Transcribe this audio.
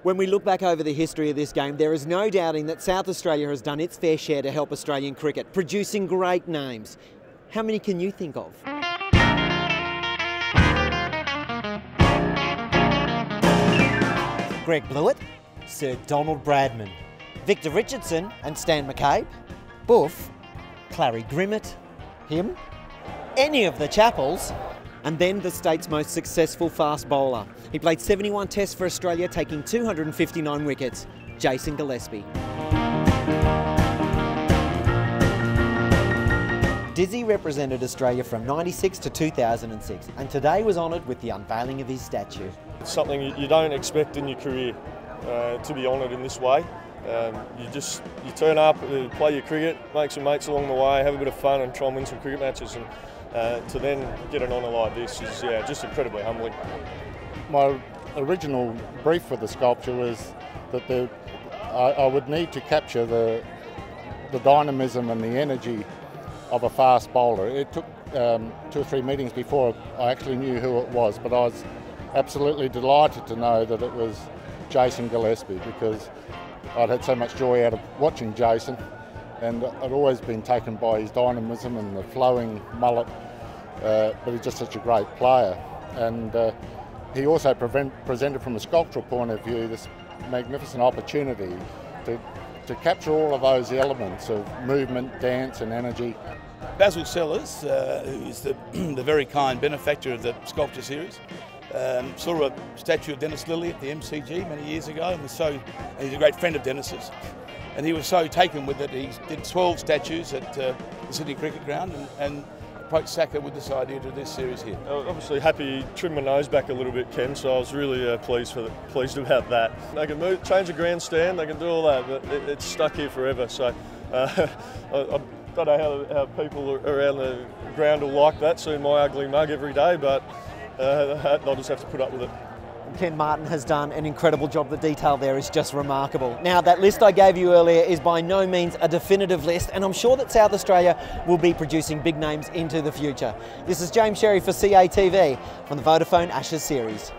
When we look back over the history of this game, there is no doubting that South Australia has done its fair share to help Australian cricket, producing great names. How many can you think of? Greg Blewett, Sir Donald Bradman, Victor Richardson and Stan McCabe, Boof, Clary Grimmett, him, any of the Chappells, and then the state's most successful fast bowler. He played 71 tests for Australia, taking 259 wickets, Jason Gillespie. Dizzy represented Australia from '96 to 2006 and today was honoured with the unveiling of his statue. It's something you don't expect in your career to be honoured in this way. You turn up, play your cricket, make some mates along the way, have a bit of fun and try and win some cricket matches, and to then get an honour like this is just incredibly humbling. My original brief for the sculpture was that I would need to capture the dynamism and the energy of a fast bowler. It took 2 or 3 meetings before I actually knew who it was, but I was absolutely delighted to know that it was Jason Gillespie, because I'd had so much joy out of watching Jason, and I'd always been taken by his dynamism and the flowing mullet, but he's just such a great player. And he also presented from a sculptural point of view this magnificent opportunity to capture all of those elements of movement, dance and energy. Basil Sellers, who is the very kind benefactor of the sculpture series, saw a statue of Dennis Lillee at the MCG many years ago, and he's a great friend of Dennis's. And he was so taken with it, he did 12 statues at the Sydney Cricket Ground and approached SACA with this idea to do this series here. Obviously happy he trimmed my nose back a little bit, Ken, so I was really pleased about that. They can change the grandstand, they can do all that, but it's stuck here forever. So I don't know how people around the ground will like that, seeing my ugly mug every day, but I'll just have to put up with it. Ken Martin has done an incredible job. The detail there is just remarkable. Now, that list I gave you earlier is by no means a definitive list, and I'm sure that South Australia will be producing big names into the future. This is James Sherry for CATV from the Vodafone Ashes Series.